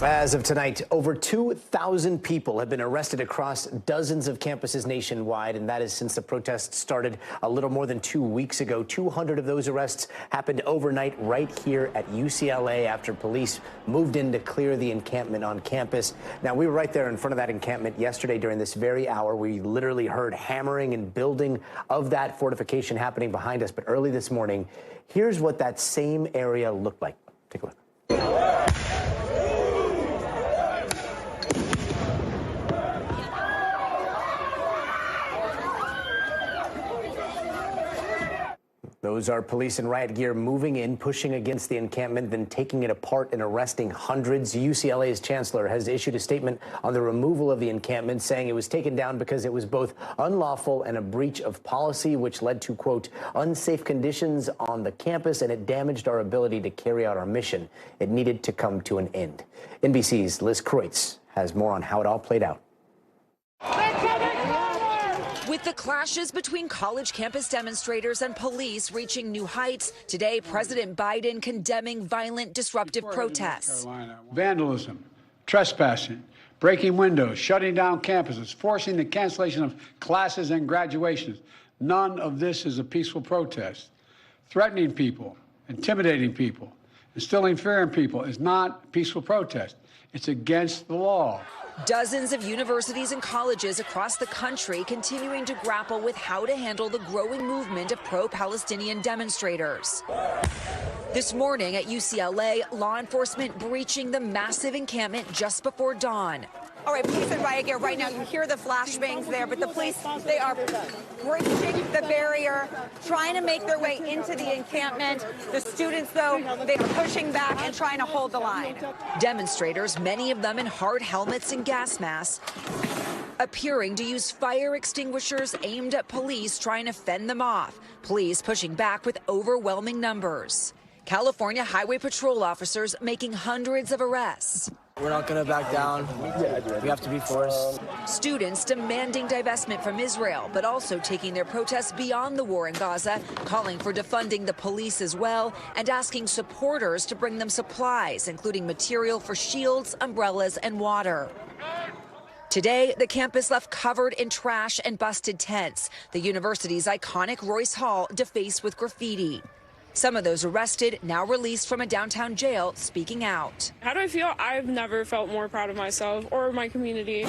As of tonight, over 2,000 people have been arrested across dozens of campuses nationwide, and that is since the protests started a little more than 2 weeks ago. 200 of those arrests happened overnight right here at UCLA after police moved in to clear the encampment on campus. Now, we were right there in front of that encampment yesterday during this very hour. We literally heard hammering and building of that fortification happening behind us. But early this morning, here's what that same area looked like. Take a look. Those are police in riot gear moving in, pushing against the encampment, then taking it apart and arresting hundreds. UCLA's chancellor has issued a statement on the removal of the encampment, saying it was taken down because it was both unlawful and a breach of policy, which led to, quote, unsafe conditions on the campus, and it damaged our ability to carry out our mission. It needed to come to an end. NBC's Liz Kreutz has more on how it all played out. With the clashes between college campus demonstrators and police reaching new heights, today President Biden condemning violent, disruptive protests. Vandalism, trespassing, breaking windows, shutting down campuses, forcing the cancellation of classes and graduations. None of this is a peaceful protest. Threatening people, intimidating people, instilling fear in people is not peaceful protest. It's against the law. Dozens of universities and colleges across the country continuing to grapple with how to handle the growing movement of pro-Palestinian demonstrators. This morning at UCLA, law enforcement breaching the massive encampment just before dawn. All right, police in riot gear right now. You hear the flashbangs there, but the police, they are breaching the barrier, trying to make their way into the encampment. The students, though, they are pushing back and trying to hold the line. Demonstrators, many of them in hard helmets and gas masks, appearing to use fire extinguishers aimed at police trying to fend them off. Police pushing back with overwhelming numbers. California Highway Patrol officers making hundreds of arrests. We're not going to back down. We have to be forced. Students demanding divestment from Israel, but also taking their protests beyond the war in Gaza, calling for defunding the police as well, and asking supporters to bring them supplies, including material for shields, umbrellas, and water. Today, the campus left covered in trash and busted tents. The university's iconic Royce Hall defaced with graffiti. Some of those arrested, now released from a downtown jail, speaking out. How do I feel? I've never felt more proud of myself or my community.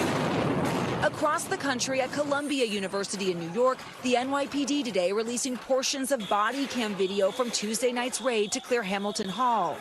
Across the country at Columbia University in New York, the NYPD today releasing portions of body cam video from Tuesday night's raid to clear Hamilton Hall.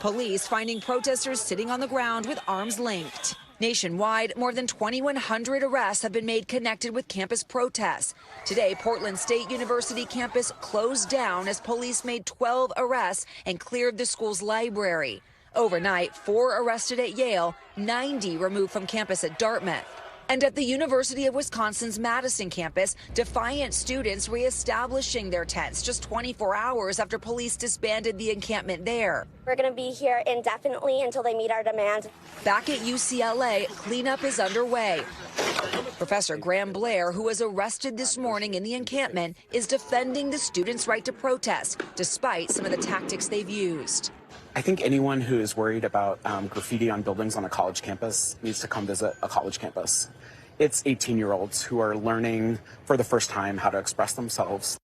Police finding protesters sitting on the ground with arms linked. Nationwide, more than 2,100 arrests have been made connected with campus protests. Today, Portland State University campus closed down as police made 12 arrests and cleared the school's library. Overnight, 4 arrested at Yale, 90 removed from campus at Dartmouth. And at the University of Wisconsin's Madison campus, defiant students reestablishing their tents just 24 hours after police disbanded the encampment there. We're going to be here indefinitely until they meet our demand. Back at UCLA, cleanup is underway. Professor Graham Blair, who was arrested this morning in the encampment, is defending the students' right to protest, despite some of the tactics they've used. I think anyone who is worried about graffiti on buildings on a college campus needs to come visit a college campus. It's 18-year-olds who are learning for the first time how to express themselves.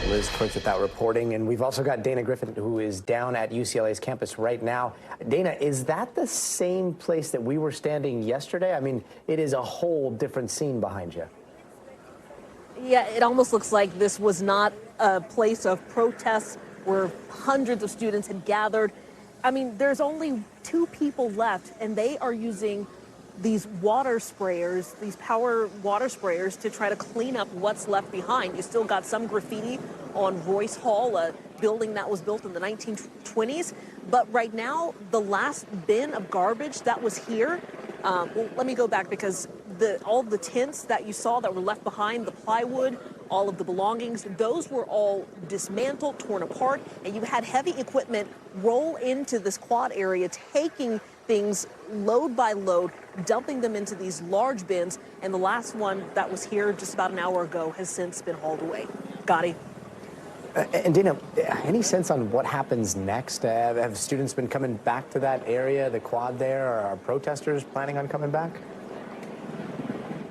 Liz Kreutz with that reporting. And we've also got Dana Griffin, who is down at UCLA's campus right now. Dana, is that the same place that we were standing yesterday? I mean, it is a whole different scene behind you. Yeah, it almost looks like this was not a place of protest where hundreds of students had gathered. I mean, there's only 2 people left, and they are using these water sprayers, these power water sprayers, to try to clean up what's left behind. You still got some graffiti on Royce Hall, a building that was built in the 1920s. But right now, the last bin of garbage that was here, well, let me go back, because all the tents that you saw that were left behind, the plywood, all of the belongings, those were all dismantled, torn apart, and you had heavy equipment roll into this quad area, taking things load by load, dumping them into these large bins, and the last one that was here just about an hour ago has since been hauled away. Gadi. And Dana, any sense on what happens next? Have students been coming back to that area, the quad there? Or are protesters planning on coming back?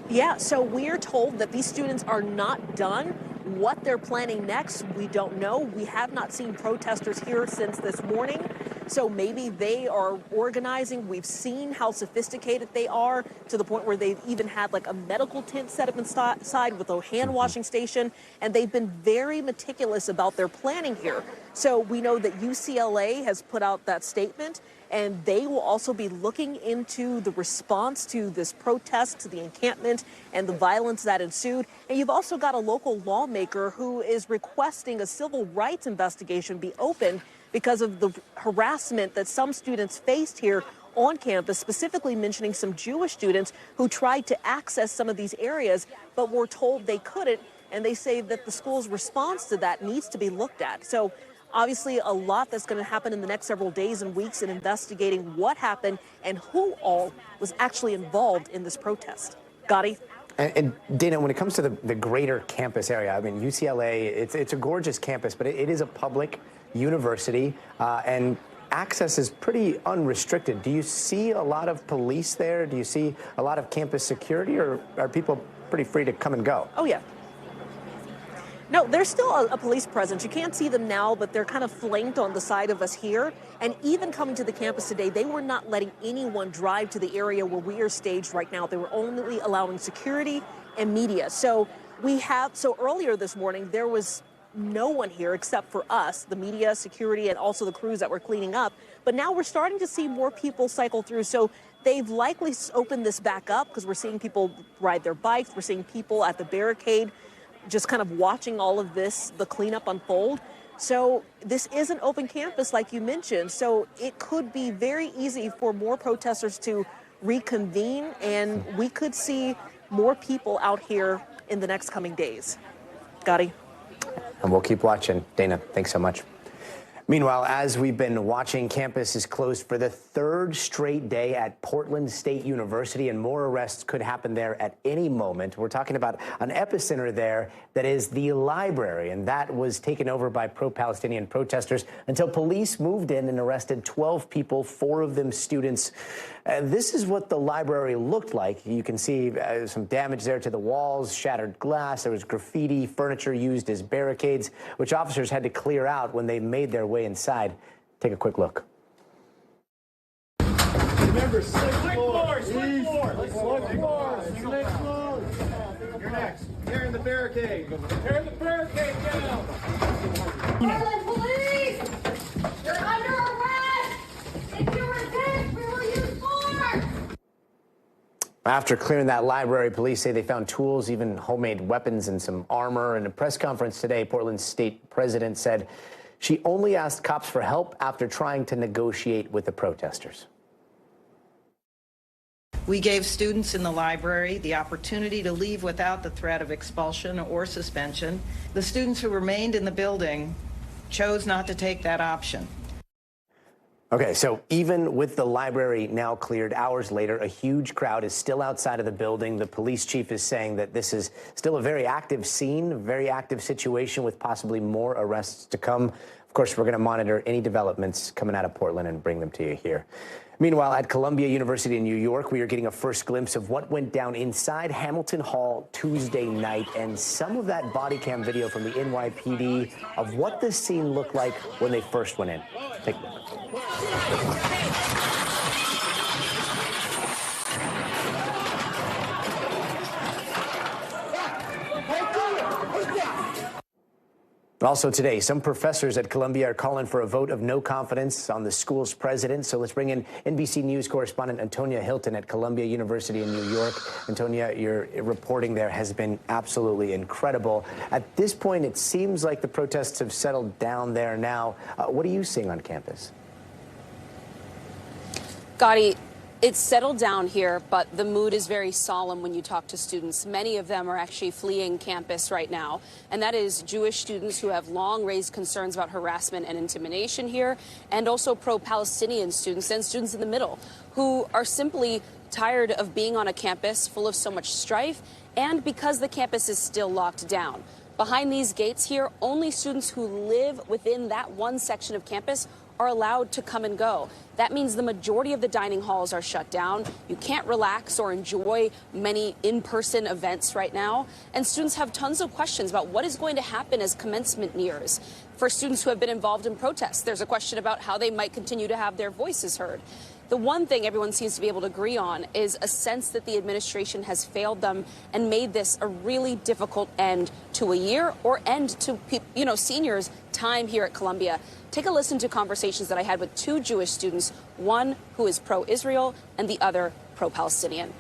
Yeah, so we're told that these students are not done. What they're planning next, we don't know. We have not seen protesters here since this morning. So maybe they are organizing. We've seen how sophisticated they are, to the point where they've even had like a medical tent set up inside with a hand washing station. And they've been very meticulous about their planning here. So we know that UCLA has put out that statement, and they will also be looking into the response to this protest, to the encampment, and the violence that ensued. And you've also got a local lawmaker who is requesting a civil rights investigation be opened because of the harassment that some students faced here on campus, specifically mentioning some Jewish students who tried to access some of these areas, but were told they couldn't. And they say that the school's response to that needs to be looked at. So obviously a lot that's going to happen in the next several days and weeks in investigating what happened and who all was actually involved in this protest. Gadi? And Dana, when it comes to the greater campus area, I mean, UCLA, it's a gorgeous campus, but it is a public university, and access is pretty unrestricted. Do you see a lot of police there? Do you see a lot of campus security, or are people pretty free to come and go? Oh, yeah. No, there's still a police presence. You can't see them now, but they're kind of flanked on the side of us here. And even coming to the campus today, they were not letting anyone drive to the area where we are staged right now. They were only allowing security and media. So earlier this morning, there was no one here except for us, the media, security, and also the crews that were cleaning up. But now we're starting to see more people cycle through. So they've likely opened this back up because we're seeing people ride their bikes. We're seeing people at the barricade, just kind of watching all of this, the cleanup unfold. So this is an open campus, like you mentioned. So it could be very easy for more protesters to reconvene, and we could see more people out here in the next coming days. Gadi? And we'll keep watching. Dana, thanks so much. Meanwhile, as we've been watching, campus is closed for the third straight day at Portland State University, and more arrests could happen there at any moment. We're talking about an epicenter there that is the library, and that was taken over by pro-Palestinian protesters until police moved in and arrested 12 people, 4 of them students. This is what the library looked like. You can see some damage there to the walls, shattered glass. There was graffiti, furniture used as barricades, which officers had to clear out when they made their way inside. Take a quick look. Remember, slick floor. You're next. Tearing the barricade. Tearing the barricade down. Portland police! You're under arrest! If you resist, we will use force! After clearing that library, police say they found tools, even homemade weapons and some armor. In a press conference today, Portland State President said she only asked cops for help after trying to negotiate with the protesters. We gave students in the library the opportunity to leave without the threat of expulsion or suspension. The students who remained in the building chose not to take that option. Okay, so even with the library now cleared hours later, a huge crowd is still outside of the building. The police chief is saying that this is still a very active scene, a very active situation with possibly more arrests to come. Of course, we're going to monitor any developments coming out of Portland and bring them to you here. Meanwhile, at Columbia University in New York, we are getting a first glimpse of what went down inside Hamilton Hall Tuesday night, and some of that body cam video from the NYPD of what this scene looked like when they first went in. Take a look. Also today, some professors at Columbia are calling for a vote of no confidence on the school's president. So let's bring in NBC News correspondent Antonia Hilton at Columbia University in New York. Antonia, your reporting there has been absolutely incredible. At this point, it seems like the protests have settled down there now. What are you seeing on campus? Gadi, it's settled down here, but the mood is very solemn when you talk to students. Many of them are actually fleeing campus right now, and that is Jewish students who have long raised concerns about harassment and intimidation here, and also pro-Palestinian students and students in the middle who are simply tired of being on a campus full of so much strife, and because the campus is still locked down. Behind these gates here, only students who live within that one section of campus are allowed to come and go. That means the majority of the dining halls are shut down. You can't relax or enjoy many in-person events right now. And students have tons of questions about what is going to happen as commencement nears. For students who have been involved in protests, there's a question about how they might continue to have their voices heard. The one thing everyone seems to be able to agree on is a sense that the administration has failed them and made this a really difficult end to a year or end to, seniors' time here at Columbia. Take a listen to conversations that I had with two Jewish students, one who is pro-Israel and the other pro-Palestinian.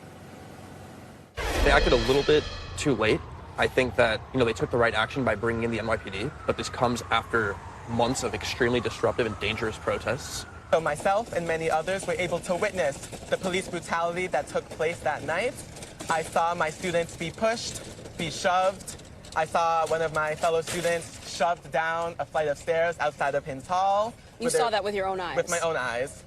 They acted a little bit too late. I think that, they took the right action by bringing in the NYPD, but this comes after months of extremely disruptive and dangerous protests. So myself and many others were able to witness the police brutality that took place that night. I saw my students be pushed, be shoved. I saw one of my fellow students shoved down a flight of stairs outside of Hinds Hall. You saw that with your own eyes? With my own eyes.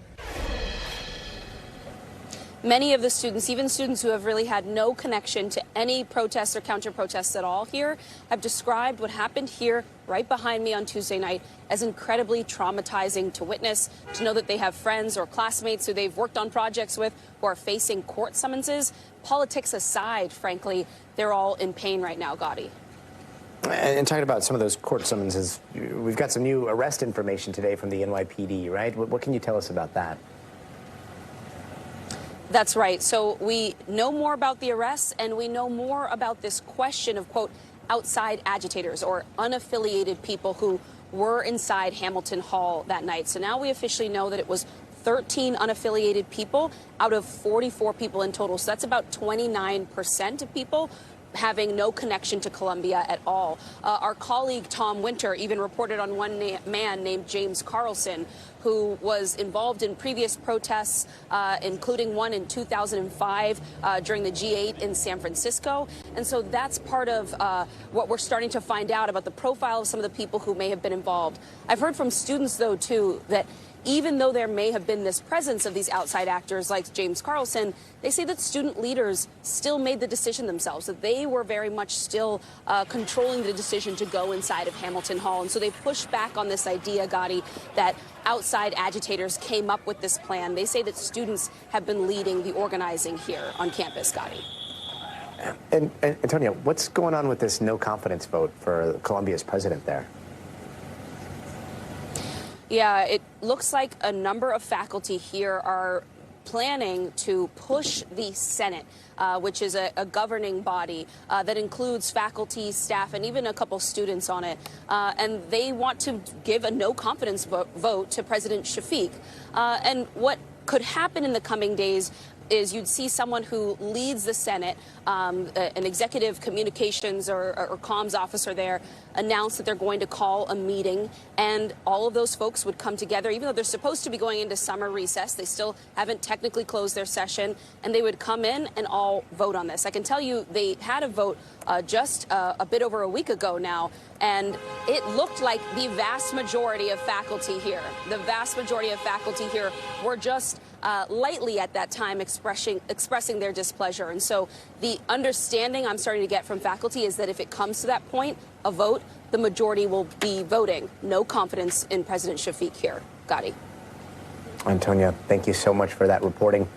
Many of the students, even students who have really had no connection to any protests or counter-protests at all here, have described what happened here right behind me on Tuesday night as incredibly traumatizing to witness, to know that they have friends or classmates who they've worked on projects with who are facing court summonses. Politics aside, frankly, they're all in pain right now, Gadi. And talking about some of those court summonses, we've got some new arrest information today from the NYPD, right? What can you tell us about that? That's right. So we know more about the arrests, and we know more about this question of, quote, outside agitators or unaffiliated people who were inside Hamilton Hall that night. So now we officially know that it was 13 unaffiliated people out of 44 people in total. So that's about 29% of people having no connection to Columbia at all. Our colleague Tom Winter even reported on one man named James Carlson, who was involved in previous protests, including one in 2005 during the G8 in San Francisco. And so that's part of what we're starting to find out about the profile of some of the people who may have been involved. I've heard from students, though, too, that even though there may have been this presence of these outside actors like James Carlson, they say that student leaders still made the decision themselves, that they were very much still controlling the decision to go inside of Hamilton Hall. And so they pushed back on this idea, Gadi, that outside agitators came up with this plan. They say that students have been leading the organizing here on campus, Gadi. And Antonia, what's going on with this no confidence vote for Columbia's president there? Yeah, it looks like a number of faculty here are planning to push the Senate, which is a governing body that includes faculty, staff, and even a couple students on it. And they want to give a no confidence vote to President Shafik. And what could happen in the coming days is you'd see someone who leads the Senate, an executive communications or comms officer there, announce that they're going to call a meeting, and all of those folks would come together, even though they're supposed to be going into summer recess. They still haven't technically closed their session, and they would come in and all vote on this. I can tell you they had a vote just a bit over a week ago now, and it looked like the vast majority of faculty here, were just lightly at that time expressing their displeasure. And so the understanding I'm starting to get from faculty is that if it comes to that point, a vote, the majority will be voting no confidence in President Shafik here. Gadi. Antonia, thank you so much for that reporting.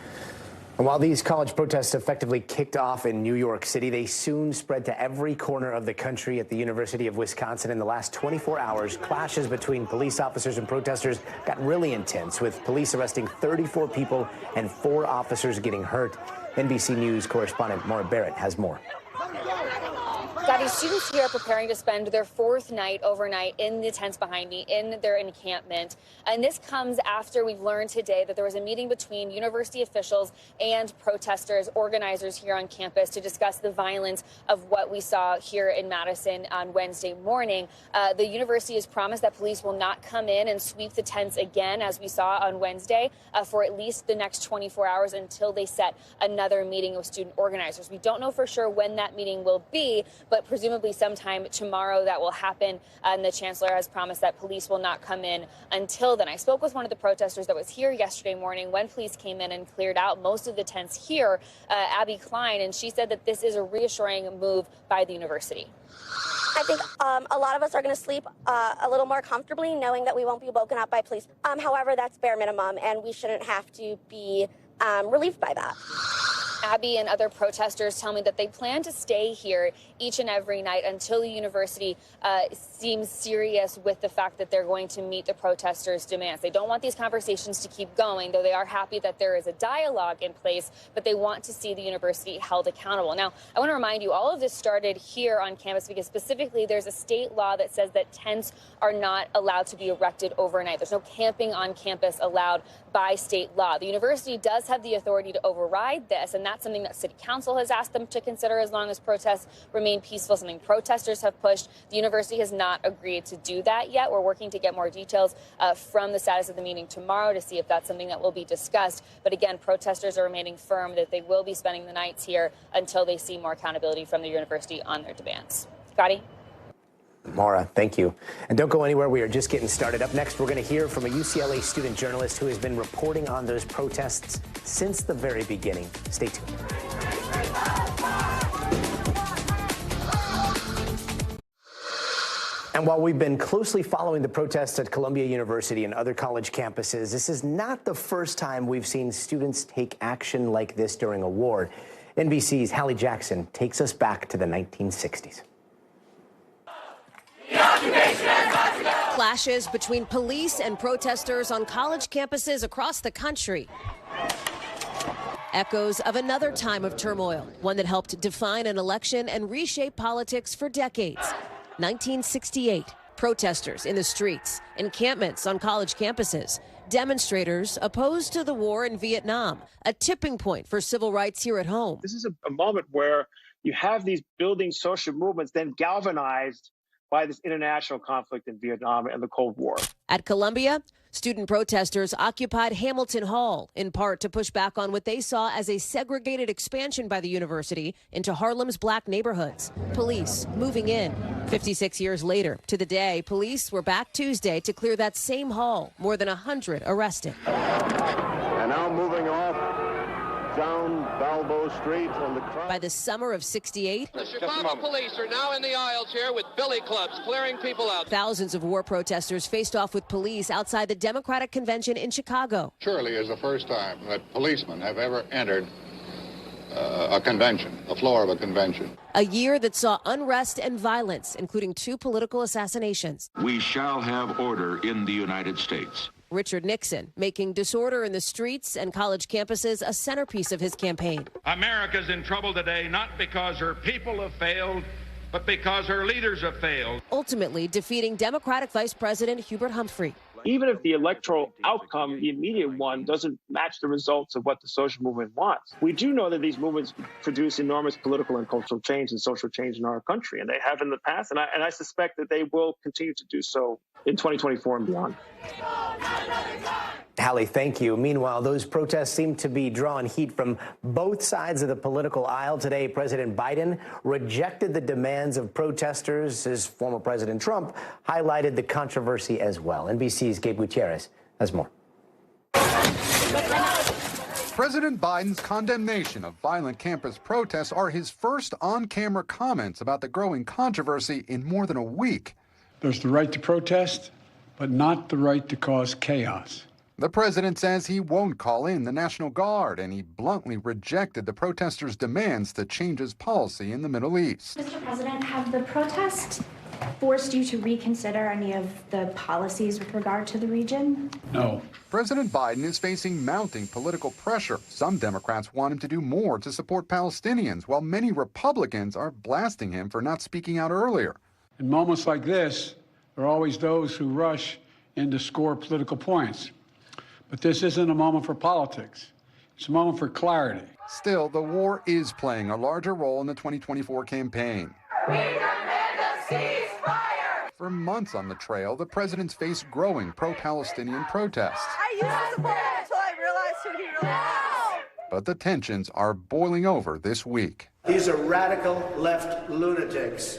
And while these college protests effectively kicked off in New York City, they soon spread to every corner of the country. At the University of Wisconsin in the last 24 hours, clashes between police officers and protesters got really intense, with police arresting 34 people and 4 officers getting hurt. NBC News correspondent Maura Barrett has more. Gadi, students here are preparing to spend their 4th night overnight in the tents behind me in their encampment. And this comes after we've learned today that there was a meeting between university officials and protesters, organizers here on campus to discuss the violence of what we saw here in Madison on Wednesday morning. The university has promised that police will not come in and sweep the tents again, as we saw on Wednesday, for at least the next 24 hours until they set another meeting with student organizers. We don't know for sure when that meeting will be, but presumably sometime tomorrow that will happen, and the chancellor has promised that police will not come in until then. I spoke with one of the protesters that was here yesterday morning when police came in and cleared out most of the tents here, Abby Klein, and she said that this is a reassuring move by the university. I think a lot of us are going to sleep a little more comfortably knowing that we won't be woken up by police. However, that's bare minimum, and we shouldn't have to be relieved by that. Abby and other protesters tell me that they plan to stay here each and every night until the university seems serious with the fact that they're going to meet the protesters' demands. They don't want these conversations to keep going, though they are happy that there is a dialogue in place, but they want to see the university held accountable. Now, I want to remind you, all of this started here on campus because specifically there's a state law that says that tents are not allowed to be erected overnight. There's no camping on campus allowed by state law. The university does have the authority to override this, and that's something that City Council has asked them to consider as long as protests remain peaceful, something protesters have pushed. The university has not agreed to do that yet. We're working to get more details from the status of the meeting tomorrow to see if that's something that will be discussed. But again, protesters are remaining firm that they will be spending the nights here until they see more accountability from the university on their demands. Gadi? Maura, thank you. And don't go anywhere. We are just getting started. Up next, we're going to hear from a UCLA student journalist who has been reporting on those protests since the very beginning. Stay tuned. And while we've been closely following the protests at Columbia University and other college campuses, this is not the first time we've seen students take action like this during a war. NBC's Hallie Jackson takes us back to the 1960s. Clashes between police and protesters on college campuses across the country. Echoes of another time of turmoil, one that helped define an election and reshape politics for decades. 1968, protesters in the streets, encampments on college campuses, demonstrators opposed to the war in Vietnam, a tipping point for civil rights here at home. This is a moment where you have these building social movements then galvanized by this international conflict in Vietnam and the Cold War. At Columbia, student protesters occupied Hamilton Hall, in part to push back on what they saw as a segregated expansion by the university into Harlem's black neighborhoods. Police moving in. 56 years later, to the day, police were back Tuesday to clear that same hall. More than 100 arrested. And now moving off down Balboa Street and the crowd. By the summer of '68, the Chicago police are now in the aisles here with billy clubs clearing people out. Thousands of war protesters faced off with police outside the Democratic Convention in Chicago. Surely is the first time that policemen have ever entered a convention, the floor of a convention. A year that saw unrest and violence, including 2 political assassinations. We shall have order in the United States. Richard Nixon making disorder in the streets and college campuses a centerpiece of his campaign. America's in trouble today not because her people have failed, but because her leaders have failed. Ultimately defeating Democratic Vice President Hubert Humphrey. Even if the electoral outcome, the immediate one, doesn't match the results of what the social movement wants, we do know that these movements produce enormous political and cultural change and social change in our country, and they have in the past, and I suspect that they will continue to do so in 2024 and beyond. Hallie, thank you. Meanwhile, those protests seem to be drawing heat from both sides of the political aisle. Today, President Biden rejected the demands of protesters. His former President Trump highlighted the controversy as well. NBC's Gabe Gutierrez has more. President Biden's condemnation of violent campus protests are his first on-camera comments about the growing controversy in more than a week. There's the right to protest, but not the right to cause chaos. The president says he won't call in the National Guard, and he bluntly rejected the protesters' demands to change his policy in the Middle East. Mr. President, have the protests forced you to reconsider any of the policies with regard to the region? No. President Biden is facing mounting political pressure. Some Democrats want him to do more to support Palestinians, while many Republicans are blasting him for not speaking out earlier. In moments like this, there are always those who rush in to score political points. But this isn't a moment for politics. It's a moment for clarity. Still, the war is playing a larger role in the 2024 campaign. We demand a ceasefire! For months on the trail, the president's faced growing pro-Palestinian protests. I used to support him until I realized who he really was. But the tensions are boiling over this week. These are radical left lunatics,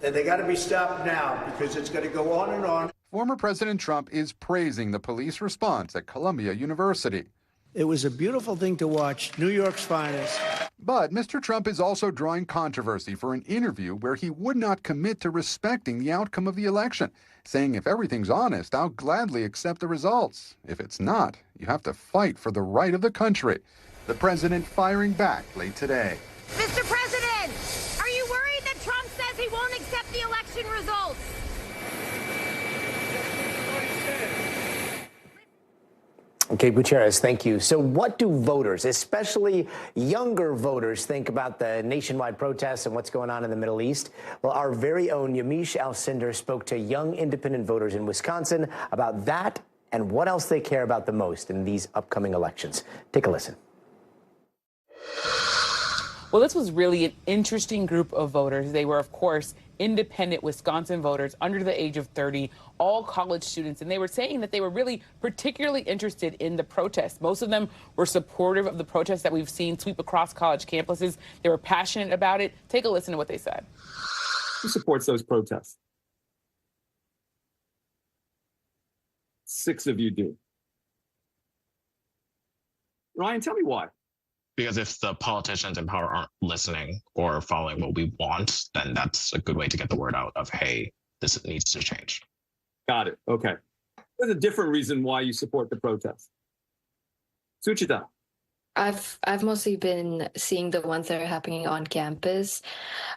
and they got to be stopped now because it's going to go on and on. Former President Trump is praising the police response at Columbia University. It was a beautiful thing to watch New York's finest. But Mr. Trump is also drawing controversy for an interview where he would not commit to respecting the outcome of the election, saying if everything's honest, I'll gladly accept the results. If it's not, you have to fight for the right of the country. The president firing back late today. Mr. President, are you worried that Trump says he won't accept the election results? Okay, Gutierrez, thank you. So what do voters, especially younger voters, think about the nationwide protests and what's going on in the Middle East? Well, our very own Yamiche Alcindor spoke to young independent voters in Wisconsin about that and what else they care about the most in these upcoming elections. Take a listen. Well, this was really an interesting group of voters. They were, of course, independent Wisconsin voters under the age of 30, all college students, and they were saying that they were really particularly interested in the protests. Most of them were supportive of the protests that we've seen sweep across college campuses. They were passionate about it. Take a listen to what they said. Who supports those protests? 6 of you do. Ryan, tell me why. Because if the politicians in power aren't listening or following what we want, then that's a good way to get the word out of, hey, this needs to change. Got it. Okay. There's a different reason why you support the protest. Suchita. I've mostly been seeing the ones that are happening on campus.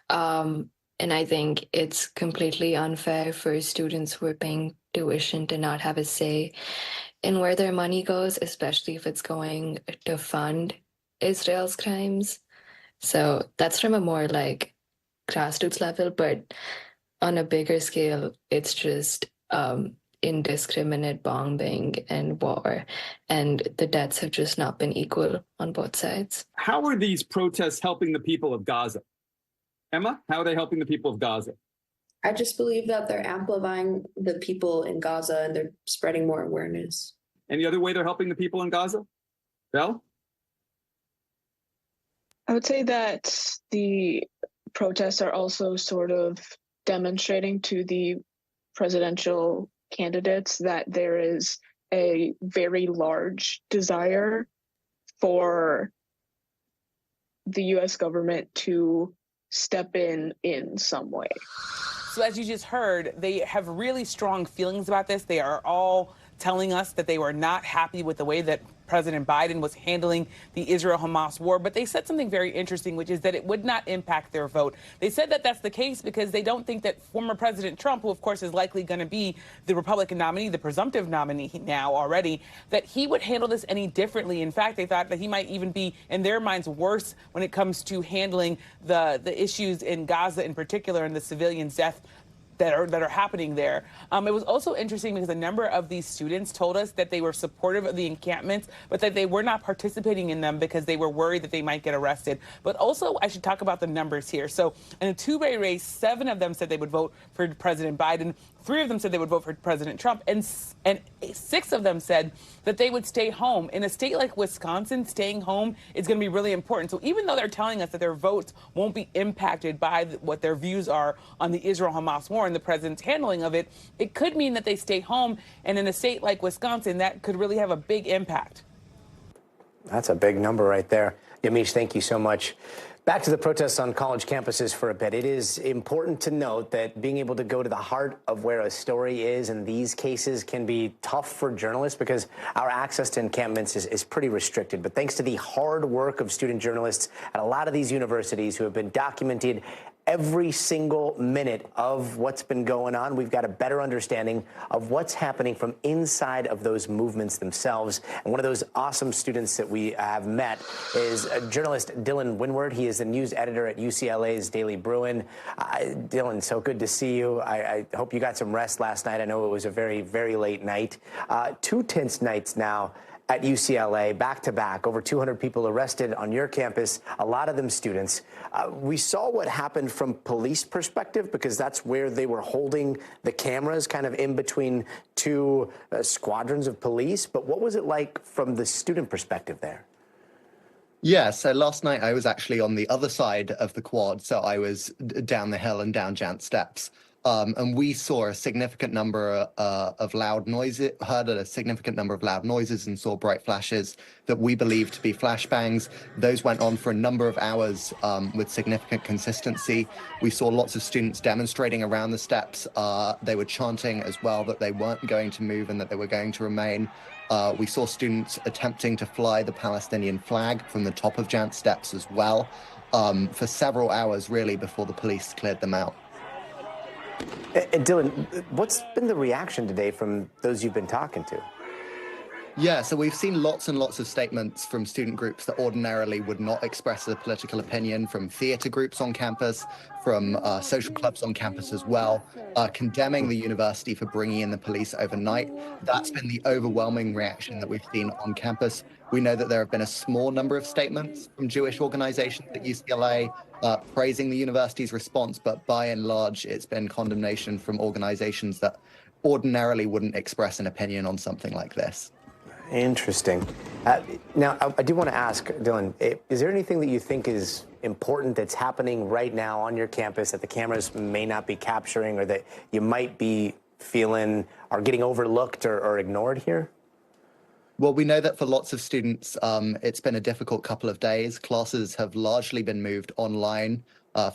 And I think it's completely unfair for students who are paying tuition to not have a say in where their money goes, especially if it's going to fund Israel's crimes. So that's from a more like grassroots level, but on a bigger scale, it's just indiscriminate bombing and war, and the deaths have just not been equal on both sides. How are these protests helping the people of Gaza? Emma, how are they helping the people of Gaza? I just believe that they're amplifying the people in Gaza and they're spreading more awareness. Any other way they're helping the people in Gaza? Belle? I would say that the protests are also sort of demonstrating to the presidential candidates that there is a very large desire for the U.S. government to step in some way. So as you just heard, they have really strong feelings about this. They are all telling us that they were not happy with the way that President Biden was handling the Israel-Hamas war. But they said something very interesting, which is that it would not impact their vote. They said that that's the case because they don't think that former President Trump, who of course is likely going to be the Republican nominee, the presumptive nominee now already, that he would handle this any differently. In fact, they thought that he might even be, in their minds, worse when it comes to handling the issues in Gaza in particular and the civilians' death that are happening there. It was also interesting because a number of these students told us that they were supportive of the encampments, but that they were not participating in them because they were worried that they might get arrested. But also, I should talk about the numbers here. So in a two-way race, 7 of them said they would vote for President Biden. 3 of them said they would vote for President Trump, and 6 of them said that they would stay home. In a state like Wisconsin, staying home is going to be really important. So even though they're telling us that their votes won't be impacted by what their views are on the Israel-Hamas war and the president's handling of it, it could mean that they stay home. And in a state like Wisconsin, that could really have a big impact. That's a big number right there. Yamiche, thank you so much. Back to the protests on college campuses for a bit. It is important to note that being able to go to the heart of where a story is in these cases can be tough for journalists because our access to encampments is pretty restricted. But thanks to the hard work of student journalists at a lot of these universities who have been documenting every single minute of what's been going on, we've got a better understanding of what's happening from inside of those movements themselves. And one of those awesome students that we have met is journalist Dylan Winward. He is the news editor at UCLA's Daily Bruin. Dylan, so good to see you. I hope you got some rest last night. I know it was a very, very late night. 2 tense nights now at UCLA, back-to-back, over 200 people arrested on your campus, a lot of them students. We saw what happened from police perspective because that's where they were holding the cameras, kind of in between 2 squadrons of police. But what was it like from the student perspective there? Yeah, so last night I was actually on the other side of the quad, so I was down the hill and down Jant steps. And we saw a significant number of loud noises, heard a significant number of loud noises and saw bright flashes that we believe to be flashbangs. Those went on for a number of hours with significant consistency. We saw lots of students demonstrating around the steps. They were chanting as well that they weren't going to move and that they were going to remain. We saw students attempting to fly the Palestinian flag from the top of Jant steps as well for several hours, really, before the police cleared them out. And Dylan, what's been the reaction today from those you've been talking to? Yeah, so we've seen lots and lots of statements from student groups that ordinarily would not express a political opinion, from theater groups on campus, from social clubs on campus as well, condemning the university for bringing in the police overnight. That's been the overwhelming reaction that we've seen on campus. We know that there have been a small number of statements from Jewish organizations at UCLA praising the university's response, but by and large, it's been condemnation from organizations that ordinarily wouldn't express an opinion on something like this. Interesting. Now, I do want to ask, Dylan, is there anything that you think is important that's happening right now on your campus that the cameras may not be capturing, or that you might be feeling are getting overlooked or ignored here? Well, we know that for lots of students, it's been a difficult couple of days. Classes have largely been moved online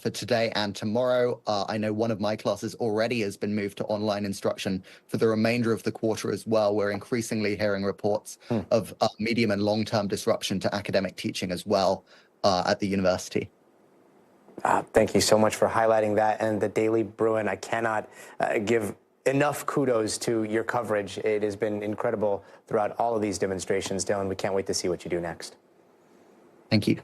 for today and tomorrow. I know one of my classes already has been moved to online instruction for the remainder of the quarter as well. We're increasingly hearing reports of medium and long-term disruption to academic teaching as well at the university. Thank you so much for highlighting that. And the Daily Bruin, I cannot give enough kudos to your coverage. It has been incredible throughout all of these demonstrations. Dylan, we can't wait to see what you do next. Thank you.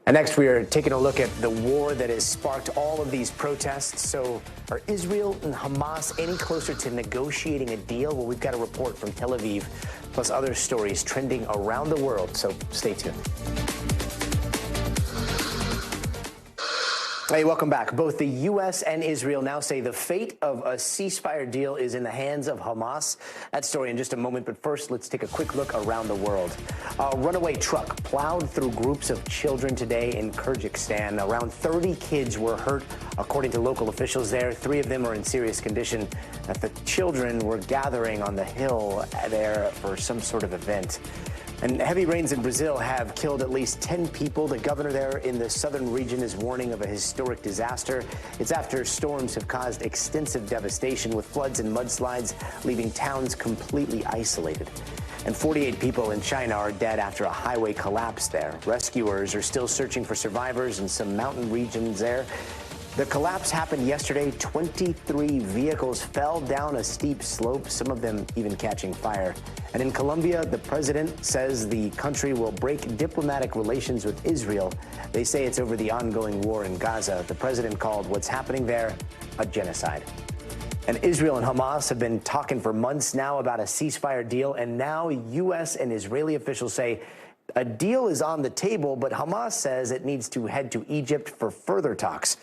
And next, we are taking a look at the war that has sparked all of these protests. So are Israel and Hamas any closer to negotiating a deal? Well, we've got a report from Tel Aviv, plus other stories trending around the world. So stay tuned. Hey, welcome back. Both the U.S. and Israel now say the fate of a ceasefire deal is in the hands of Hamas. That story in just a moment, but first, let's take a quick look around the world. A runaway truck plowed through groups of children today in Kyrgyzstan. Around 30 kids were hurt, according to local officials there. 3 of them are in serious condition. The children were gathering on the hill there for some sort of event. And heavy rains in Brazil have killed at least 10 people. The governor there in the southern region is warning of a historic disaster. It's after storms have caused extensive devastation with floods and mudslides, leaving towns completely isolated. And 48 people in China are dead after a highway collapsed there. Rescuers are still searching for survivors in some mountain regions there. The collapse happened yesterday. 23 vehicles fell down a steep slope, some of them even catching fire. And in Colombia, the president says the country will break diplomatic relations with Israel. They say it's over the ongoing war in Gaza. The president called what's happening there a genocide. And Israel and Hamas have been talking for months now about a ceasefire deal, and now U.S. and Israeli officials say a deal is on the table, but Hamas says it needs to head to Egypt for further talks.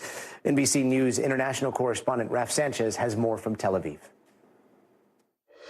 NBC News international correspondent Raf Sanchez has more from Tel Aviv.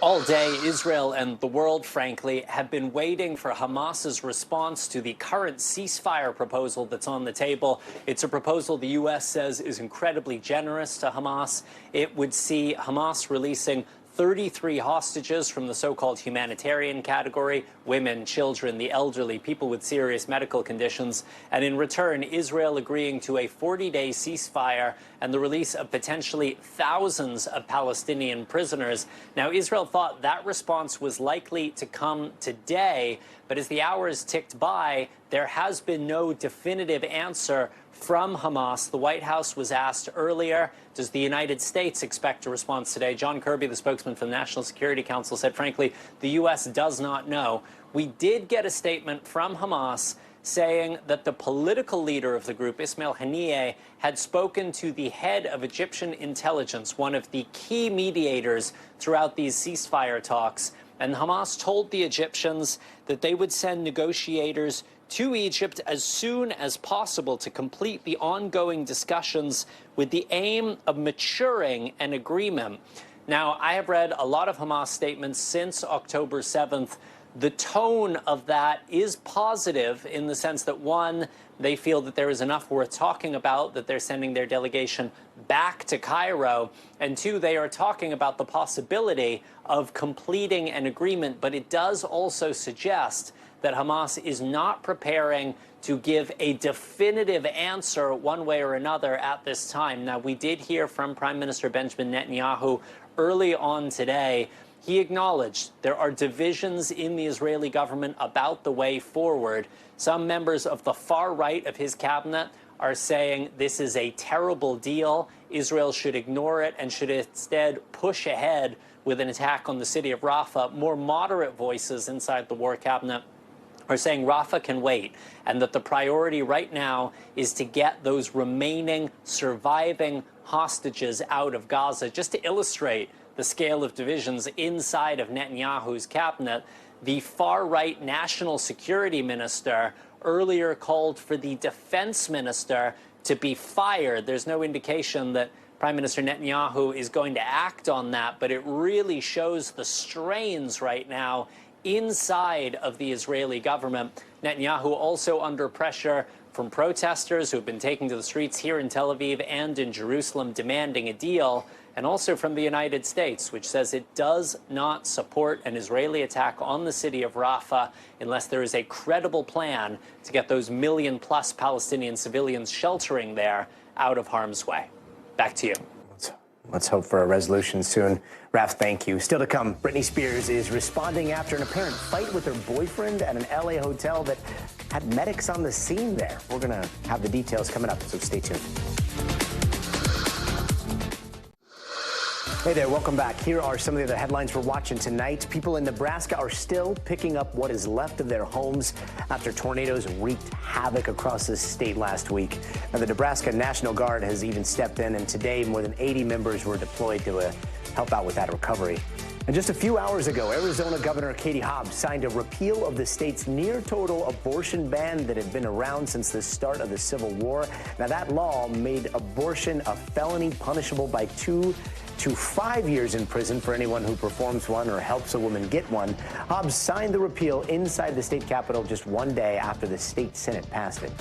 All day, Israel and the world, frankly, have been waiting for Hamas's response to the current ceasefire proposal that's on the table. It's a proposal the U.S. says is incredibly generous to Hamas. It would see Hamas releasing 33 hostages from the so-called humanitarian category, women, children, the elderly, people with serious medical conditions, and in return, Israel agreeing to a 40-day ceasefire and the release of potentially thousands of Palestinian prisoners. Now, Israel thought that response was likely to come today, but as the hours ticked by, there has been no definitive answer from Hamas. The White House was asked earlier, does the United States expect a response today? John Kirby, the spokesman for the National Security Council, said, frankly, the U.S. does not know. We did get a statement from Hamas saying that the political leader of the group, Ismail Haniyeh, had spoken to the head of Egyptian intelligence, one of the key mediators throughout these ceasefire talks. And Hamas told the Egyptians that they would send negotiators to Egypt as soon as possible to complete the ongoing discussions with the aim of maturing an agreement. Now, I have read a lot of Hamas statements since October 7th. The tone of that is positive in the sense that, one, they feel that there is enough worth talking about, that they're sending their delegation back to Cairo, and two, they are talking about the possibility of completing an agreement. But it does also suggest that Hamas is not preparing to give a definitive answer one way or another at this time. Now, we did hear from Prime Minister Benjamin Netanyahu early on today. He acknowledged there are divisions in the Israeli government about the way forward. Some members of the far right of his cabinet are saying this is a terrible deal. Israel should ignore it and should instead push ahead with an attack on the city of Rafah. More moderate voices inside the war cabinet are saying Rafah can wait, and that the priority right now is to get those remaining surviving hostages out of Gaza. Just to illustrate the scale of divisions inside of Netanyahu's cabinet, the far-right national security minister earlier called for the defense minister to be fired. There's no indication that Prime Minister Netanyahu is going to act on that, but it really shows the strains right now inside of the Israeli government. Netanyahu also under pressure from protesters who have been taking to the streets here in Tel Aviv and in Jerusalem demanding a deal, and also from the United States, which says it does not support an Israeli attack on the city of Rafah unless there is a credible plan to get those million-plus Palestinian civilians sheltering there out of harm's way. Back to you. Let's hope for a resolution soon. Raf, thank you. Still to come, Britney Spears is responding after an apparent fight with her boyfriend at an LA hotel that had medics on the scene there. We're going to have the details coming up, so stay tuned. Hey there, welcome back. Here are some of the other headlines we're watching tonight. People in Nebraska are still picking up what is left of their homes after tornadoes wreaked havoc across the state last week. Now, the Nebraska National Guard has even stepped in, and today more than 80 members were deployed to help out with that recovery. And just a few hours ago, Arizona Governor Katie Hobbs signed a repeal of the state's near-total abortion ban that had been around since the start of the Civil War. Now, that law made abortion a felony punishable by 2 to 5 years in prison for anyone who performs one or helps a woman get one. Hobbs signed the repeal inside the state capitol just one day after the state Senate passed it.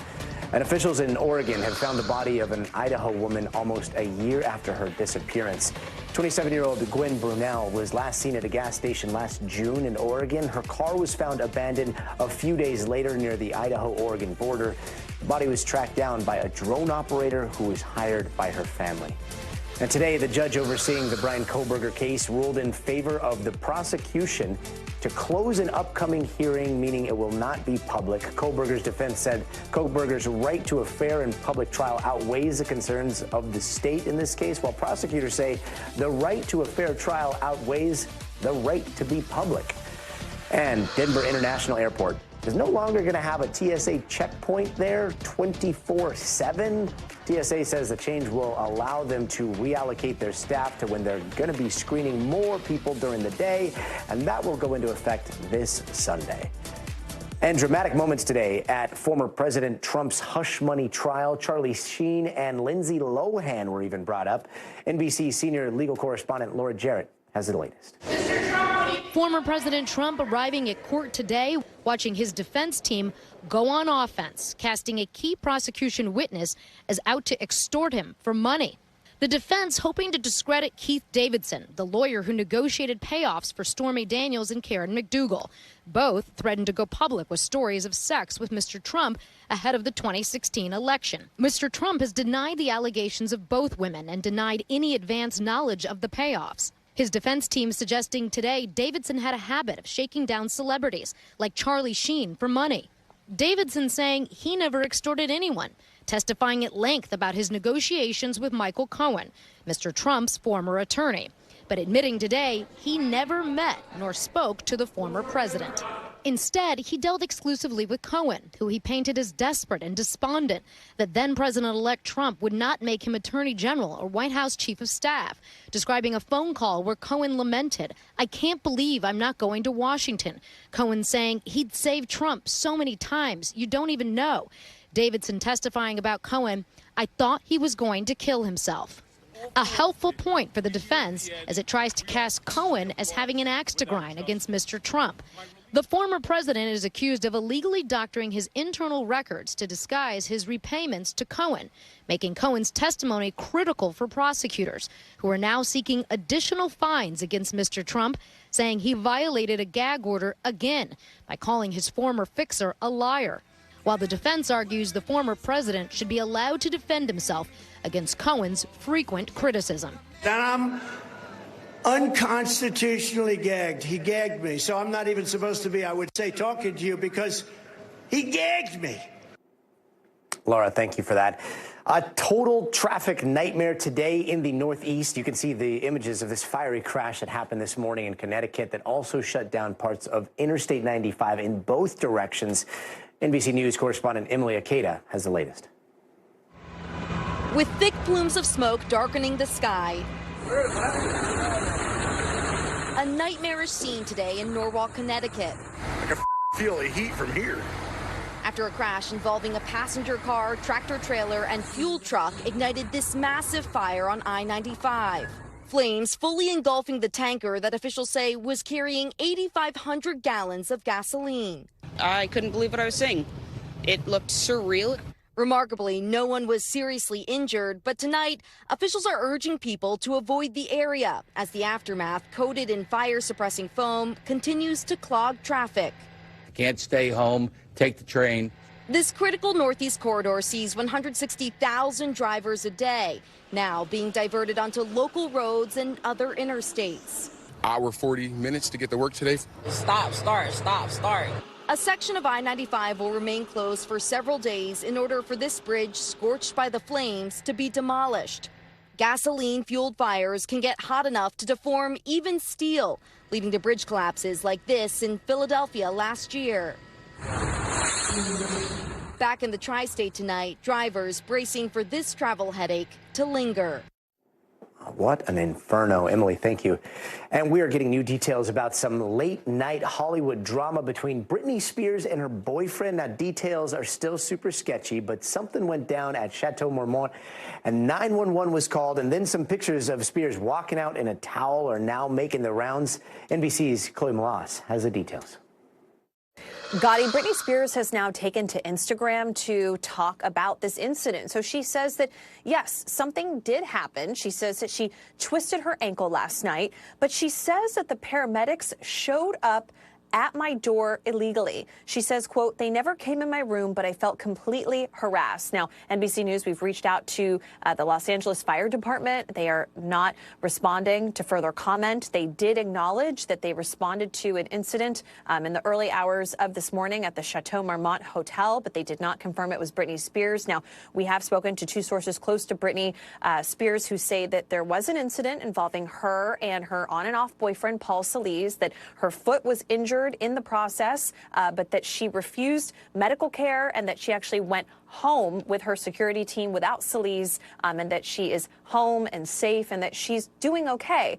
And officials in Oregon have found the body of an Idaho woman almost a year after her disappearance. 27-year-old Gwen Brunel was last seen at a gas station last June in Oregon. Her car was found abandoned a few days later near the Idaho-Oregon border. The body was tracked down by a drone operator who was hired by her family. And today, the judge overseeing the Brian Kohberger case ruled in favor of the prosecution to close an upcoming hearing, meaning it will not be public. Kohberger's defense said Kohberger's right to a fair and public trial outweighs the concerns of the state in this case, while prosecutors say the right to a fair trial outweighs the right to be public. And Denver International Airport is no longer going to have a TSA checkpoint there 24/7. TSA says the change will allow them to reallocate their staff to when they're going to be screening more people during the day, and that will go into effect this Sunday. And dramatic moments today at former President Trump's hush money trial. Charlie Sheen and Lindsay Lohan were even brought up. NBC senior legal correspondent Laura Jarrett has the latest. Former President Trump arriving at court today, watching his defense team go on offense, casting a key prosecution witness as out to extort him for money. The defense hoping to discredit Keith Davidson, the lawyer who negotiated payoffs for Stormy Daniels and Karen McDougal. Both threatened to go public with stories of sex with Mr. Trump ahead of the 2016 election. Mr. Trump has denied the allegations of both women and denied any advance knowledge of the payoffs. His defense team suggesting today Davidson had a habit of shaking down celebrities like Charlie Sheen for money. Davidson saying he never extorted anyone, testifying at length about his negotiations with Michael Cohen, Mr. Trump's former attorney, but admitting today he never met nor spoke to the former president. Instead, he dealt exclusively with Cohen, who he painted as desperate and despondent that then-President-elect Trump would not make him Attorney General or White House Chief of Staff, describing a phone call where Cohen lamented, "I can't believe I'm not going to Washington." Cohen saying he'd saved Trump so many times, you don't even know. Davidson testifying about Cohen, "I thought he was going to kill himself." A helpful point for the defense as it tries to cast Cohen as having an axe to grind against Mr. Trump. The former president is accused of illegally doctoring his internal records to disguise his repayments to Cohen, making Cohen's testimony critical for prosecutors, who are now seeking additional fines against Mr. Trump, saying he violated a gag order again by calling his former fixer a liar. While the defense argues the former president should be allowed to defend himself against Cohen's frequent criticism. I'm unconstitutionally gagged. He gagged me, so I'm not even supposed to be, I would say, talking to you because he gagged me. Laura, thank you for that. A total traffic nightmare today in the Northeast. You can see the images of this fiery crash that happened this morning in Connecticut that also shut down parts of Interstate 95 in both directions. NBC News correspondent Emily Akeda has the latest. With thick plumes of smoke darkening the sky, a nightmarish scene today in Norwalk, Connecticut. I can feel the heat from here. After a crash involving a passenger car, tractor trailer, and fuel truck ignited this massive fire on I-95. Flames fully engulfing the tanker that officials say was carrying 8,500 gallons of gasoline. I couldn't believe what I was seeing. It looked surreal. Remarkably, no one was seriously injured, but tonight, officials are urging people to avoid the area as the aftermath, coated in fire-suppressing foam, continues to clog traffic. Can't stay home, take the train. This critical Northeast corridor sees 160,000 drivers a day, now being diverted onto local roads and other interstates. Hour 40 minutes to get to work today. Stop, start, stop, start. A section of I-95 will remain closed for several days in order for this bridge, scorched by the flames, to be demolished. Gasoline-fueled fires can get hot enough to deform even steel, leading to bridge collapses like this in Philadelphia last year. Back in the tri-state tonight, drivers bracing for this travel headache to linger. What an inferno. Emily, thank you. And we are getting new details about some late-night Hollywood drama between Britney Spears and her boyfriend. Now, details are still super sketchy, but something went down at Chateau Marmont, and 911 was called, and then some pictures of Spears walking out in a towel are now making the rounds. NBC's Chloe Malas has the details. Gadi, Britney Spears has now taken to Instagram to talk about this incident. So she says that, yes, something did happen. She says that she twisted her ankle last night, but she says that the paramedics showed up at my door illegally. She says, quote, "They never came in my room, but I felt completely harassed." Now, NBC News, we've reached out to the Los Angeles Fire Department. They are not responding to further comment. They did acknowledge that they responded to an incident in the early hours of this morning at the Chateau Marmont Hotel, but they did not confirm it was Britney Spears. Now, we have spoken to two sources close to Britney Spears who say that there was an incident involving her and her on and off boyfriend, Paul Solis, that her foot was injured in the process, but that she refused medical care and that she actually went home with her security team without Solis, and that she is home and safe and that she's doing okay.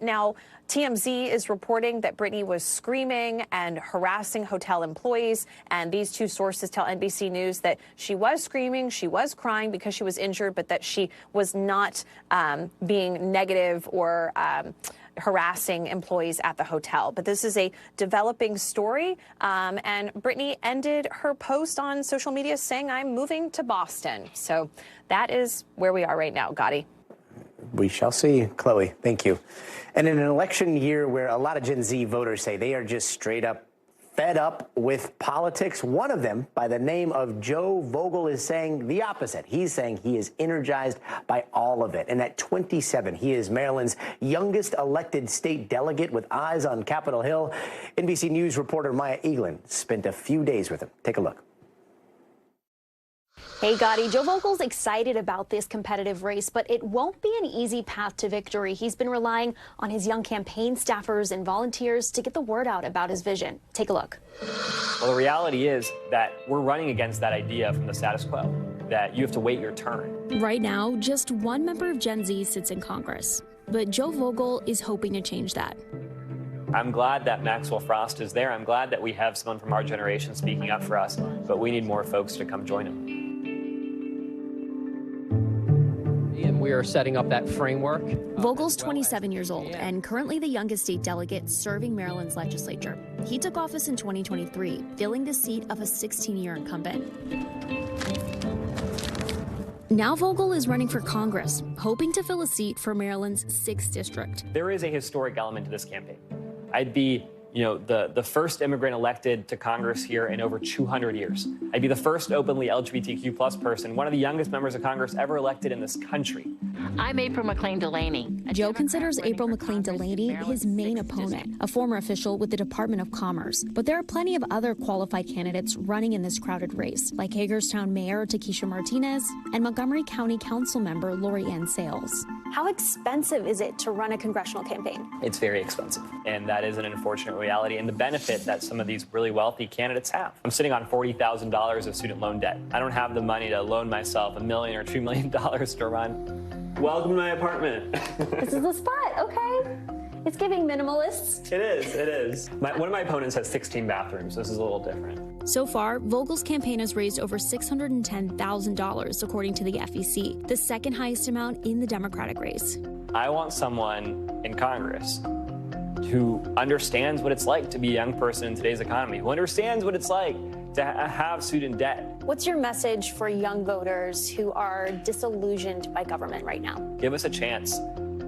Now, TMZ is reporting that Britney was screaming and harassing hotel employees, and these two sources tell NBC News that she was screaming, she was crying because she was injured, but that she was not being negative or harassing employees at the hotel. But this is a developing story, and Britney ended her post on social media saying, "I'm moving to Boston." So that is where we are right now, Gadi. We shall see, Chloe. Thank you. And in an election year where a lot of Gen Z voters say they are just straight up fed up with politics, one of them, by the name of Joe Vogel, is saying the opposite. He's saying he is energized by all of it. And at 27, he is Maryland's youngest elected state delegate with eyes on Capitol Hill. NBC News reporter Maya Eaglin spent a few days with him. Take a look. Hey, Gadi, Joe Vogel's excited about this competitive race, but it won't be an easy path to victory. He's been relying on his young campaign staffers and volunteers to get the word out about his vision. Take a look. Well, the reality is that we're running against that idea from the status quo, that you have to wait your turn. Right now, just one member of Gen Z sits in Congress, but Joe Vogel is hoping to change that. I'm glad that Maxwell Frost is there. I'm glad that we have someone from our generation speaking up for us, but we need more folks to come join him. And we we are setting up that framework. Vogel's 27 years old and currently the youngest state delegate serving Maryland's legislature. He took office in 2023, filling the seat of a 16-year incumbent. Now Vogel is running for Congress, hoping to fill a seat for Maryland's 6th district. There is a historic element to this campaign. I'd be the first immigrant elected to Congress here in over 200 years. I'd be the first openly LGBTQ plus person, one of the youngest members of Congress ever elected in this country. I'm April McLean Delaney. Joe considers April McLean Delaney his main opponent, a former official with the Department of Commerce. But there are plenty of other qualified candidates running in this crowded race, like Hagerstown Mayor Takesha Martinez and Montgomery County Council member Lori Ann Sales. How expensive is it to run a congressional campaign? It's very expensive, and that is an unfortunate reality and the benefit that some of these really wealthy candidates have. I'm sitting on $40,000 of student loan debt. I don't have the money to loan myself $1 million or $2 million to run. Welcome to my apartment. This is the spot, okay. It's giving minimalists. It is. One of my opponents has 16 bathrooms. This is a little different. So far, Vogel's campaign has raised over $610,000, according to the FEC, the second highest amount in the Democratic race. I want someone in Congress who understands what it's like to be a young person in today's economy, who understands what it's like to have student debt. What's your message for young voters who are disillusioned by government right now? Give us a chance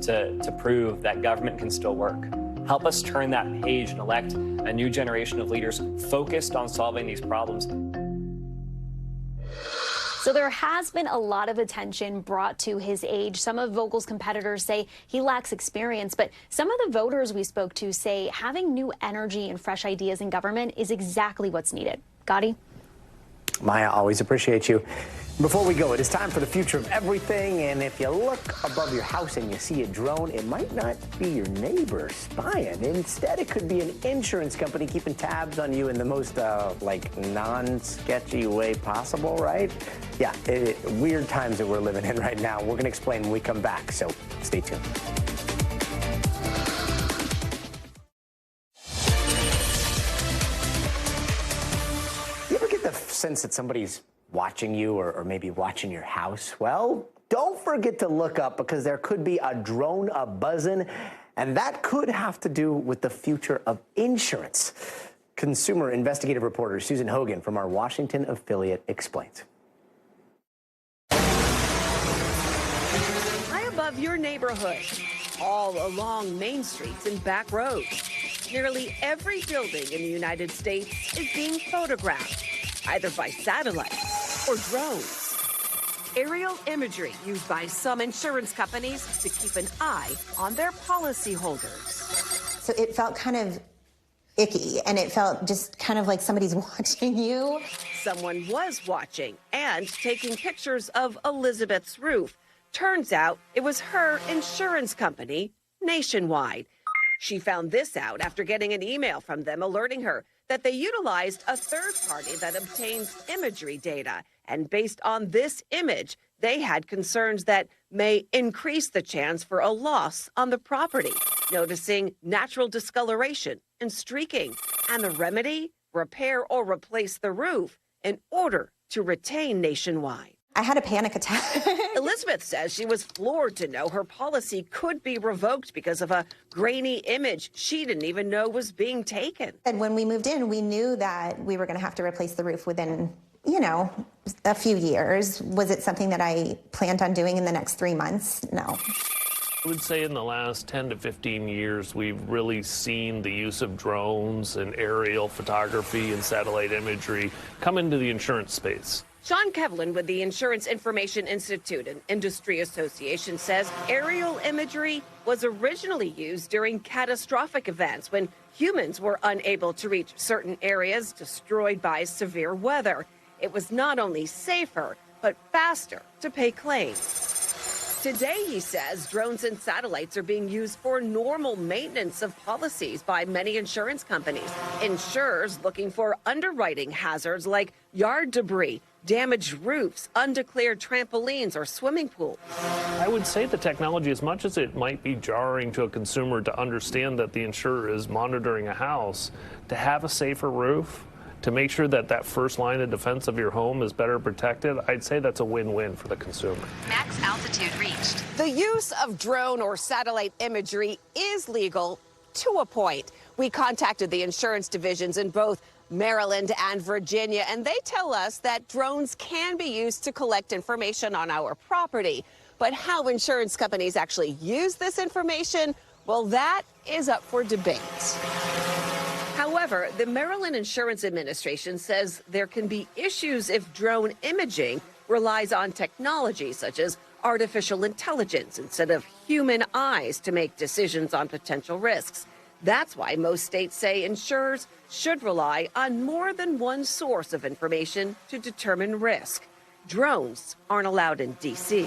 to prove that government can still work. Help us turn that page and elect a new generation of leaders focused on solving these problems. So there has been a lot of attention brought to his age. Some of Vogel's competitors say he lacks experience, but some of the voters we spoke to say having new energy and fresh ideas in government is exactly what's needed. Gadi? Maya, always appreciate you. Before we go, it is time for the future of everything. And if you look above your house and you see a drone, it might not be your neighbor spying. Instead, it could be an insurance company keeping tabs on you in the most, non-sketchy way possible, right? Yeah, weird times that we're living in right now. We're going to explain when we come back, so stay tuned. You ever get the sense that somebody's watching you or maybe watching your house? Well, don't forget to look up because there could be a drone a-buzzing, and that could have to do with the future of insurance. Consumer investigative reporter Susan Hogan from our Washington affiliate explains. High above your neighborhood, all along main streets and back roads, nearly every building in the United States is being photographed, either by satellite or drones. Aerial imagery used by some insurance companies to keep an eye on their policyholders. So it felt kind of icky, and it felt just kind of like somebody's watching you. Someone was watching and taking pictures of Elizabeth's roof. Turns out it was her insurance company, Nationwide. She found this out after getting an email from them alerting her that they utilized a third party that obtains imagery data. And based on this image, they had concerns that may increase the chance for a loss on the property, noticing natural discoloration and streaking. And the remedy? Repair or replace the roof in order to retain Nationwide. I had a panic attack. Elizabeth says she was floored to know her policy could be revoked because of a grainy image she didn't even know was being taken. And when we moved in, we knew that we were going to have to replace the roof within, a few years. Was it something that I planned on doing in the next 3 months? No. I would say in the last 10 to 15 years, we've really seen the use of drones and aerial photography and satellite imagery come into the insurance space. Sean Kevlin with the Insurance Information Institute and Industry Association says aerial imagery was originally used during catastrophic events when humans were unable to reach certain areas destroyed by severe weather. It was not only safer, but faster to pay claims. Today, he says, drones and satellites are being used for normal maintenance of policies by many insurance companies. Insurers looking for underwriting hazards like yard debris, damaged roofs, undeclared trampolines, or swimming pools. I would say the technology, as much as it might be jarring to a consumer to understand that the insurer is monitoring a house, to have a safer roof, to make sure that that first line of defense of your home is better protected, I'd say that's a win-win for the consumer. Max out Altitude reached. The use of drone or satellite imagery is legal to a point. We contacted the insurance divisions in both Maryland and Virginia, and they tell us that drones can be used to collect information on our property. But how insurance companies actually use this information, well, that is up for debate. However, the Maryland Insurance Administration says there can be issues if drone imaging relies on technology such as artificial intelligence instead of human eyes to make decisions on potential risks. That's why most states say insurers should rely on more than one source of information to determine risk. Drones aren't allowed in D.C.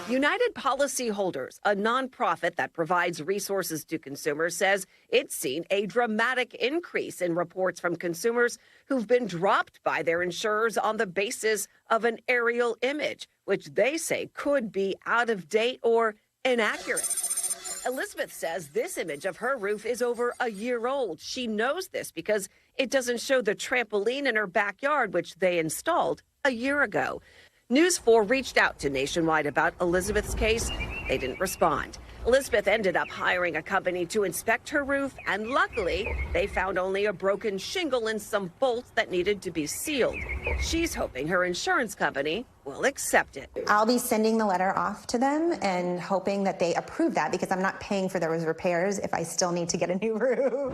United Policyholders, a nonprofit that provides resources to consumers, says it's seen a dramatic increase in reports from consumers who've been dropped by their insurers on the basis of an aerial image, which they say could be out of date or inaccurate. Elizabeth says this image of her roof is over a year old. She knows this because it doesn't show the trampoline in her backyard, which they installed a year ago. News 4 reached out to Nationwide about Elizabeth's case. They didn't respond. Elizabeth ended up hiring a company to inspect her roof, and luckily, they found only a broken shingle and some bolts that needed to be sealed. She's hoping her insurance company will accept it. I'll be sending the letter off to them and hoping that they approve that because I'm not paying for those repairs if I still need to get a new roof.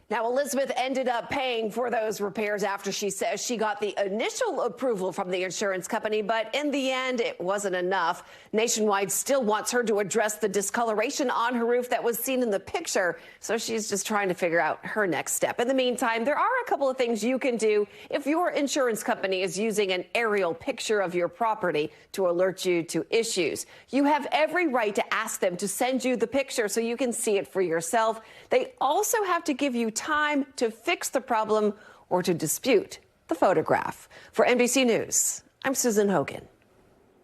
Now, Elizabeth ended up paying for those repairs after she says she got the initial approval from the insurance company, but in the end, it wasn't enough. Nationwide still wants her to address the discoloration on her roof that was seen in the picture, so she's just trying to figure out her next step. In the meantime, there are a couple of things you can do if your insurance company is using an aerial picture of your property to alert you to issues. You have every right to ask them to send you the picture so you can see it for yourself. They also have to give you time to fix the problem or to dispute the photograph. For NBC News, I'm Susan Hogan.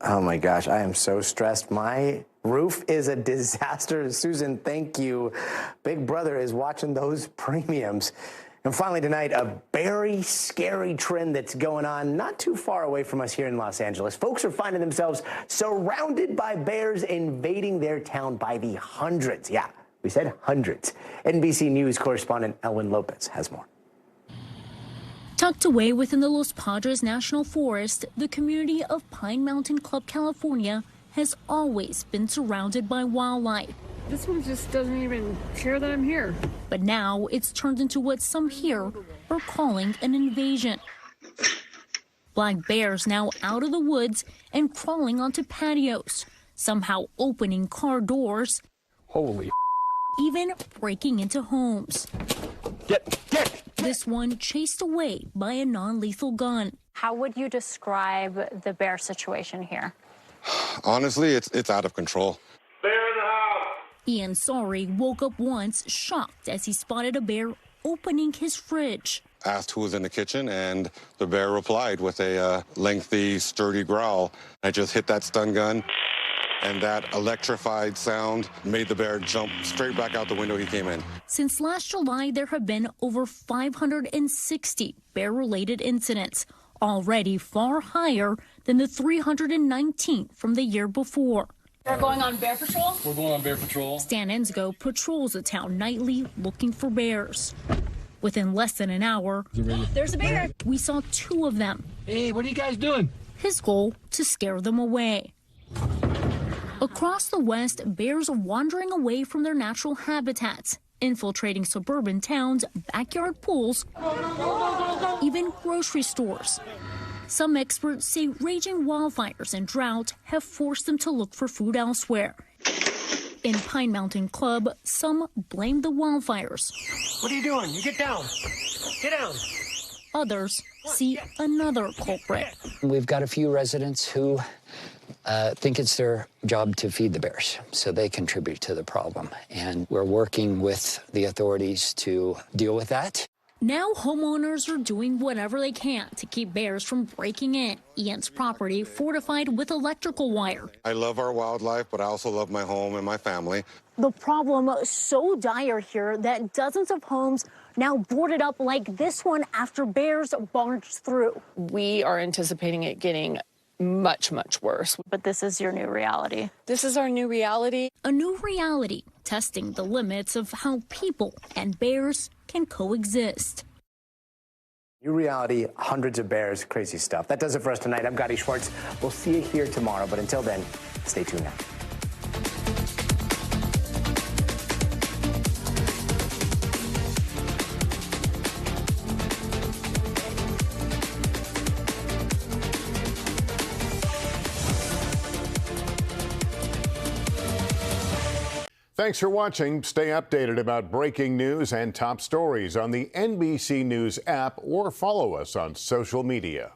Oh my gosh, I am so stressed. My roof is a disaster. Susan, thank you. Big Brother is watching those premiums. And finally tonight, a very scary trend that's going on not too far away from us here in Los Angeles. Folks are finding themselves surrounded by bears invading their town by the hundreds. Yeah, we said hundreds. NBC News correspondent Elwin Lopez has more. Tucked away within the Los Padres National Forest, the community of Pine Mountain Club, California, has always been surrounded by wildlife. This one just doesn't even care that I'm here. But now it's turned into what some here are calling an invasion. Black bears now out of the woods and crawling onto patios, somehow opening car doors. Holy even breaking into homes. Get! This one chased away by a non-lethal gun. How would you describe the bear situation here? Honestly, it's out of control. Bear in the house! Ian Sorry woke up once shocked as he spotted a bear opening his fridge. Asked who was in the kitchen, and the bear replied with a lengthy, sturdy growl. I just hit that stun gun, and that electrified sound made the bear jump straight back out the window he came in. Since last July, there have been over 560 bear-related incidents, already far higher than the 319 from the year before. We're going on bear patrol? We're going on bear patrol. Stan Ensgo patrols the town nightly looking for bears. Within less than an hour, there's a bear. We saw 2 of them. Hey, what are you guys doing? His goal, to scare them away. Across the West, bears are wandering away from their natural habitats, infiltrating suburban towns, backyard pools, even grocery stores. Some experts say raging wildfires and drought have forced them to look for food elsewhere. In Pine Mountain Club, some blame the wildfires. What are you doing? You get down. Get down. Others see another culprit. We've got a few residents who think it's their job to feed the bears, so they contribute to the problem. And we're working with the authorities to deal with that. Now homeowners are doing whatever they can to keep bears from breaking in. Ian's property fortified with electrical wire. I love our wildlife, but I also love my home and my family. The problem so dire here that dozens of homes now boarded up like this one after bears barged through. We are anticipating it getting much, much worse. But this is your new reality. This is our new reality. A new reality, testing the limits of how people and bears can coexist. New reality, hundreds of bears, crazy stuff. That does it for us tonight. I'm Gadi Schwartz. We'll see you here tomorrow, but until then, stay tuned now. Thanks for watching. Stay updated about breaking news and top stories on the NBC News app or follow us on social media.